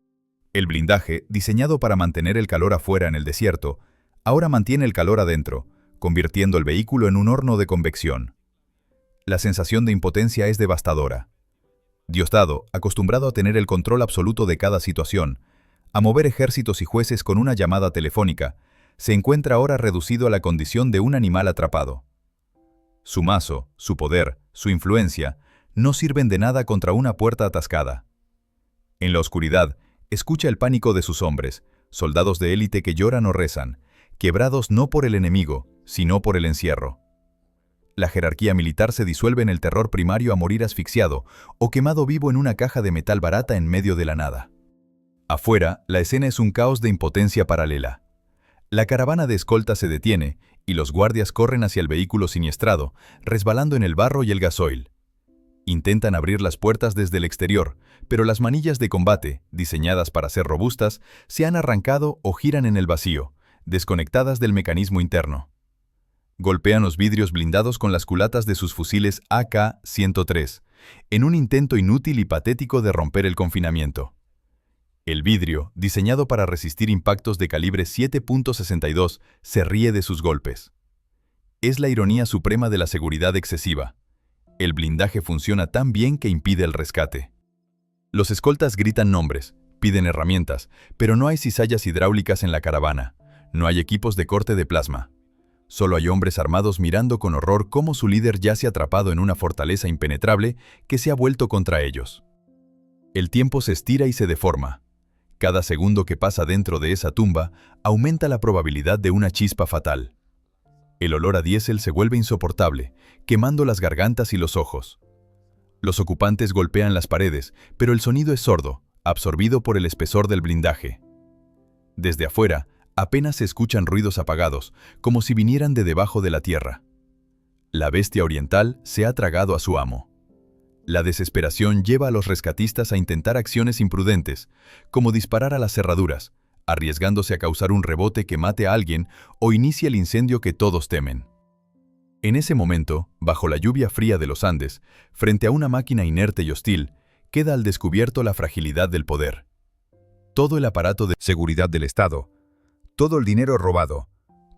El blindaje, diseñado para mantener el calor afuera en el desierto, ahora mantiene el calor adentro, convirtiendo el vehículo en un horno de convección. La sensación de impotencia es devastadora. Diosdado, acostumbrado a tener el control absoluto de cada situación, a mover ejércitos y jueces con una llamada telefónica, se encuentra ahora reducido a la condición de un animal atrapado. Su mazo, su poder, su influencia, no sirven de nada contra una puerta atascada. En la oscuridad, escucha el pánico de sus hombres, soldados de élite que lloran o rezan, quebrados no por el enemigo, sino por el encierro. La jerarquía militar se disuelve en el terror primario a morir asfixiado o quemado vivo en una caja de metal barata en medio de la nada. Afuera, la escena es un caos de impotencia paralela. La caravana de escolta se detiene y los guardias corren hacia el vehículo siniestrado, resbalando en el barro y el gasoil. Intentan abrir las puertas desde el exterior, pero las manillas de combate, diseñadas para ser robustas, se han arrancado o giran en el vacío, desconectadas del mecanismo interno. Golpean los vidrios blindados con las culatas de sus fusiles AK-103, en un intento inútil y patético de romper el confinamiento. El vidrio, diseñado para resistir impactos de calibre 7.62, se ríe de sus golpes. Es la ironía suprema de la seguridad excesiva. El blindaje funciona tan bien que impide el rescate. Los escoltas gritan nombres, piden herramientas, pero no hay cizallas hidráulicas en la caravana, no hay equipos de corte de plasma. Solo hay hombres armados mirando con horror cómo su líder yace atrapado en una fortaleza impenetrable que se ha vuelto contra ellos. El tiempo se estira y se deforma. Cada segundo que pasa dentro de esa tumba aumenta la probabilidad de una chispa fatal. El olor a diésel se vuelve insoportable, quemando las gargantas y los ojos. Los ocupantes golpean las paredes, pero el sonido es sordo, absorbido por el espesor del blindaje. Desde afuera, Apenas se escuchan ruidos apagados, como si vinieran de debajo de la tierra. La bestia oriental se ha tragado a su amo. La desesperación lleva a los rescatistas a intentar acciones imprudentes, como disparar a las cerraduras, arriesgándose a causar un rebote que mate a alguien o inicie el incendio que todos temen. En ese momento, bajo la lluvia fría de los Andes, frente a una máquina inerte y hostil, queda al descubierto la fragilidad del poder. Todo el aparato de seguridad del Estado, todo el dinero robado,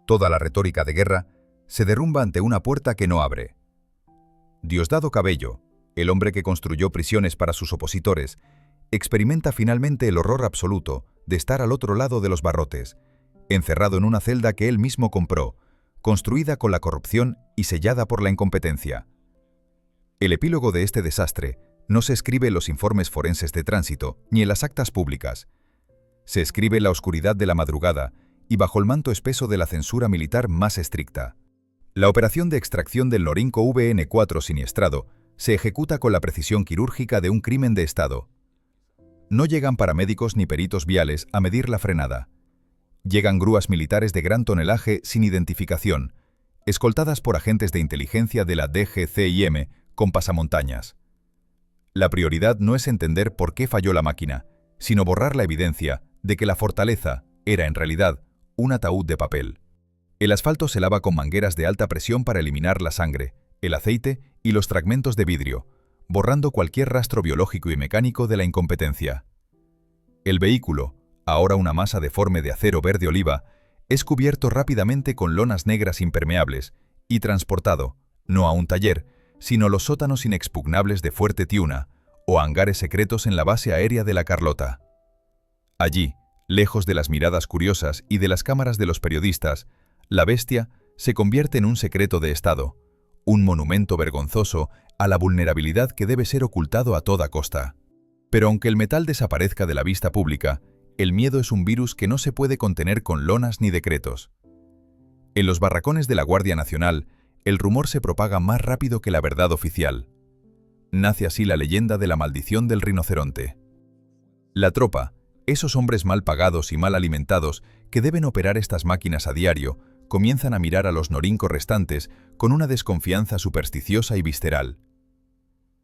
toda la retórica de guerra, se derrumba ante una puerta que no abre. Diosdado Cabello, el hombre que construyó prisiones para sus opositores, experimenta finalmente el horror absoluto de estar al otro lado de los barrotes, encerrado en una celda que él mismo compró, construida con la corrupción y sellada por la incompetencia. El epílogo de este desastre no se escribe en los informes forenses de tránsito ni en las actas públicas. Se escribe en la oscuridad de la madrugada y bajo el manto espeso de la censura militar más estricta. La operación de extracción del Norinco VN4 siniestrado se ejecuta con la precisión quirúrgica de un crimen de Estado. No llegan paramédicos ni peritos viales a medir la frenada. Llegan grúas militares de gran tonelaje sin identificación, escoltadas por agentes de inteligencia de la DGCIM con pasamontañas. La prioridad no es entender por qué falló la máquina, sino borrar la evidencia de que la fortaleza era en realidad un ataúd de papel. El asfalto se lava con mangueras de alta presión para eliminar la sangre, el aceite y los fragmentos de vidrio, borrando cualquier rastro biológico y mecánico de la incompetencia. El vehículo, ahora una masa deforme de acero verde oliva, es cubierto rápidamente con lonas negras impermeables y transportado, no a un taller, sino a los sótanos inexpugnables de Fuerte Tiuna o hangares secretos en la base aérea de La Carlota. Allí, lejos de las miradas curiosas y de las cámaras de los periodistas, la bestia se convierte en un secreto de Estado, un monumento vergonzoso a la vulnerabilidad que debe ser ocultado a toda costa. Pero aunque el metal desaparezca de la vista pública, el miedo es un virus que no se puede contener con lonas ni decretos. En los barracones de la Guardia Nacional, el rumor se propaga más rápido que la verdad oficial. Nace así la leyenda de la maldición del rinoceronte. La tropa, esos hombres mal pagados y mal alimentados que deben operar estas máquinas a diario, comienzan a mirar a los Norinco restantes con una desconfianza supersticiosa y visceral.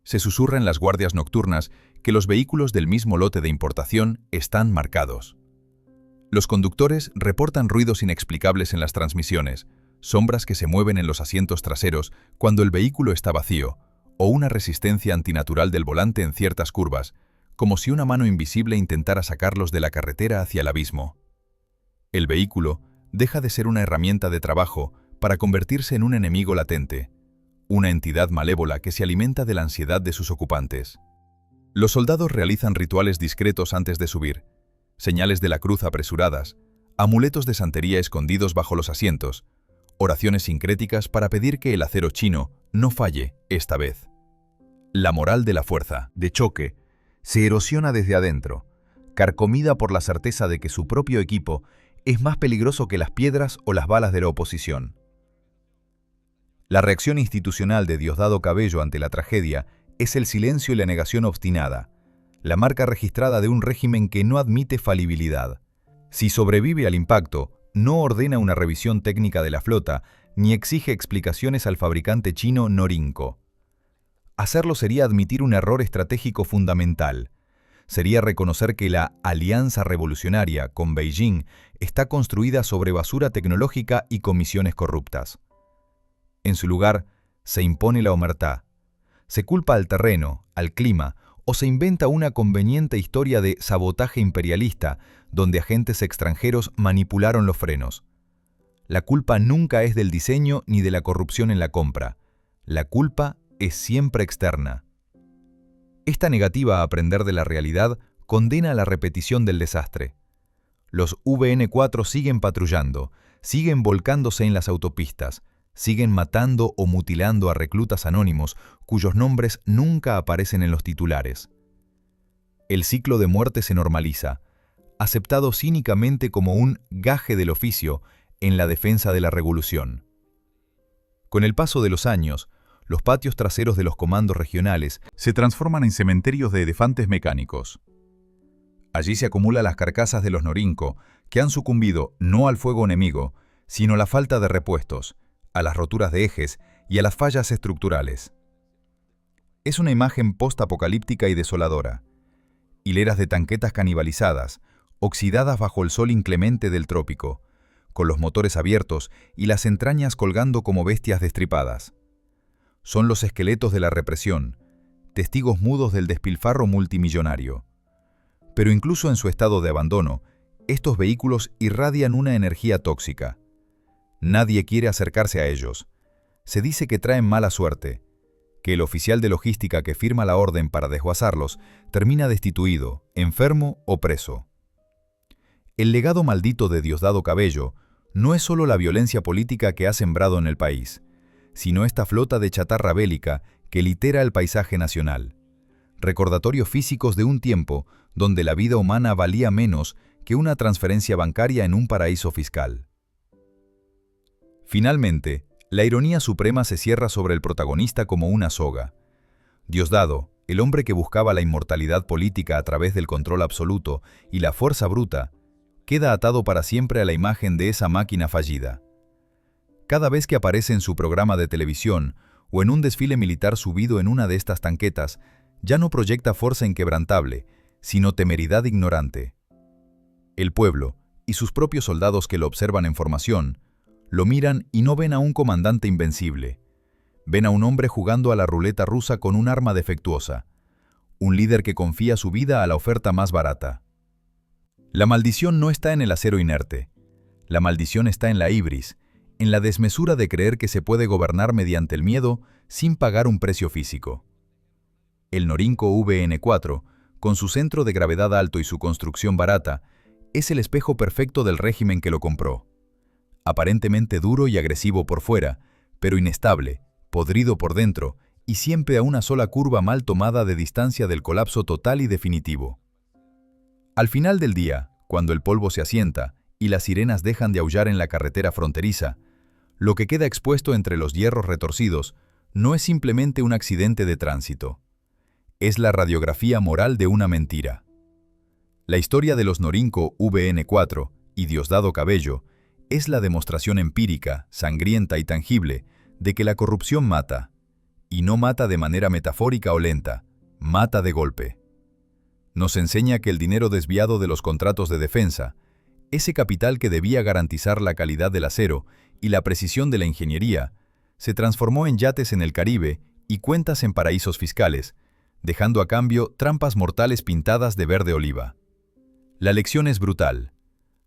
Se susurra en las guardias nocturnas que los vehículos del mismo lote de importación están marcados. Los conductores reportan ruidos inexplicables en las transmisiones, sombras que se mueven en los asientos traseros cuando el vehículo está vacío, o una resistencia antinatural del volante en ciertas curvas, como si una mano invisible intentara sacarlos de la carretera hacia el abismo. El vehículo deja de ser una herramienta de trabajo para convertirse en un enemigo latente, una entidad malévola que se alimenta de la ansiedad de sus ocupantes. Los soldados realizan rituales discretos antes de subir, señales de la cruz apresuradas, amuletos de santería escondidos bajo los asientos, oraciones sincréticas para pedir que el acero chino no falle esta vez. La moral de la fuerza, de choque, se erosiona desde adentro, carcomida por la certeza de que su propio equipo es más peligroso que las piedras o las balas de la oposición. La reacción institucional de Diosdado Cabello ante la tragedia es el silencio y la negación obstinada, la marca registrada de un régimen que no admite falibilidad. Si sobrevive al impacto, no ordena una revisión técnica de la flota ni exige explicaciones al fabricante chino Norinco. Hacerlo sería admitir un error estratégico fundamental. Sería reconocer que la alianza revolucionaria con Beijing está construida sobre basura tecnológica y comisiones corruptas. En su lugar, se impone la omertá. Se culpa al terreno, al clima, o se inventa una conveniente historia de sabotaje imperialista donde agentes extranjeros manipularon los frenos. La culpa nunca es del diseño ni de la corrupción en la compra. La culpa es siempre externa. Esta negativa a aprender de la realidad condena a la repetición del desastre. Los VN4 siguen patrullando, siguen volcándose en las autopistas, siguen matando o mutilando a reclutas anónimos cuyos nombres nunca aparecen en los titulares. El ciclo de muerte se normaliza, aceptado cínicamente como un gaje del oficio en la defensa de la revolución. Con el paso de los años, los patios traseros de los comandos regionales se transforman en cementerios de elefantes mecánicos. Allí se acumulan las carcasas de los Norinco, que han sucumbido no al fuego enemigo, sino a la falta de repuestos, a las roturas de ejes y a las fallas estructurales. Es una imagen post-apocalíptica y desoladora. Hileras de tanquetas canibalizadas, oxidadas bajo el sol inclemente del trópico, con los motores abiertos y las entrañas colgando como bestias destripadas. Son los esqueletos de la represión, testigos mudos del despilfarro multimillonario. Pero incluso en su estado de abandono, estos vehículos irradian una energía tóxica. Nadie quiere acercarse a ellos. Se dice que traen mala suerte, que el oficial de logística que firma la orden para desguazarlos termina destituido, enfermo o preso. El legado maldito de Diosdado Cabello no es solo la violencia política que ha sembrado en el país, sino esta flota de chatarra bélica que litera el paisaje nacional. Recordatorios físicos de un tiempo donde la vida humana valía menos que una transferencia bancaria en un paraíso fiscal. Finalmente, la ironía suprema se cierra sobre el protagonista como una soga. Diosdado, el hombre que buscaba la inmortalidad política a través del control absoluto y la fuerza bruta, queda atado para siempre a la imagen de esa máquina fallida. Cada vez que aparece en su programa de televisión o en un desfile militar subido en una de estas tanquetas, ya no proyecta fuerza inquebrantable, sino temeridad ignorante. El pueblo, y sus propios soldados que lo observan en formación, lo miran y no ven a un comandante invencible. Ven a un hombre jugando a la ruleta rusa con un arma defectuosa, un líder que confía su vida a la oferta más barata. La maldición no está en el acero inerte. La maldición está en la ibris, en la desmesura de creer que se puede gobernar mediante el miedo sin pagar un precio físico. El Norinco VN4, con su centro de gravedad alto y su construcción barata, es el espejo perfecto del régimen que lo compró. Aparentemente duro y agresivo por fuera, pero inestable, podrido por dentro y siempre a una sola curva mal tomada de distancia del colapso total y definitivo. Al final del día, cuando el polvo se asienta y las sirenas dejan de aullar en la carretera fronteriza, lo que queda expuesto entre los hierros retorcidos no es simplemente un accidente de tránsito. Es la radiografía moral de una mentira. La historia de los Norinco VN4 y Diosdado Cabello es la demostración empírica, sangrienta y tangible de que la corrupción mata, y no mata de manera metafórica o lenta, mata de golpe. Nos enseña que el dinero desviado de los contratos de defensa, ese capital que debía garantizar la calidad del acero y la precisión de la ingeniería, se transformó en yates en el Caribe y cuentas en paraísos fiscales, dejando a cambio trampas mortales pintadas de verde oliva. La lección es brutal.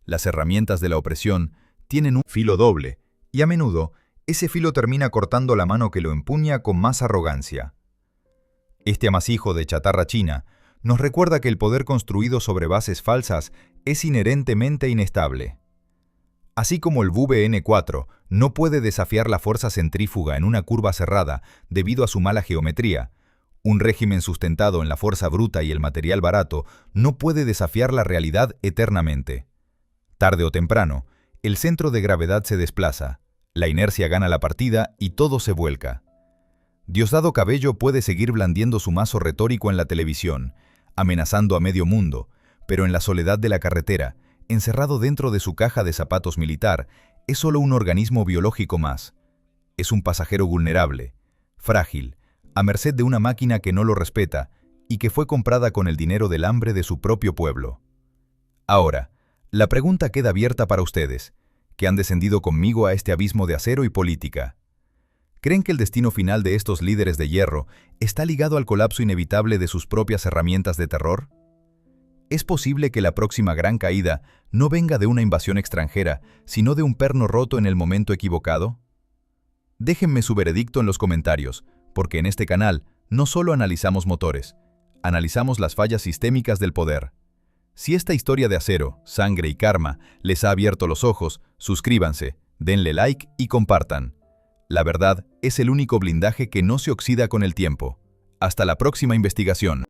Las herramientas de la opresión tienen un filo doble, y a menudo ese filo termina cortando la mano que lo empuña con más arrogancia. Este amasijo de chatarra china nos recuerda que el poder construido sobre bases falsas es inherentemente inestable. Así como el VN4 no puede desafiar la fuerza centrífuga en una curva cerrada debido a su mala geometría, un régimen sustentado en la fuerza bruta y el material barato no puede desafiar la realidad eternamente. Tarde o temprano, el centro de gravedad se desplaza, la inercia gana la partida y todo se vuelca. Diosdado Cabello puede seguir blandiendo su mazo retórico en la televisión, amenazando a medio mundo, pero en la soledad de la carretera, encerrado dentro de su caja de zapatos militar, es solo un organismo biológico más. Es un pasajero vulnerable, frágil, a merced de una máquina que no lo respeta y que fue comprada con el dinero del hambre de su propio pueblo. Ahora, la pregunta queda abierta para ustedes, que han descendido conmigo a este abismo de acero y política. ¿Creen que el destino final de estos líderes de hierro está ligado al colapso inevitable de sus propias herramientas de terror? ¿Es posible que la próxima gran caída no venga de una invasión extranjera, sino de un perno roto en el momento equivocado? Déjenme su veredicto en los comentarios, porque en este canal no solo analizamos motores, analizamos las fallas sistémicas del poder. Si esta historia de acero, sangre y karma les ha abierto los ojos, suscríbanse, denle like y compartan. La verdad es el único blindaje que no se oxida con el tiempo. Hasta la próxima investigación.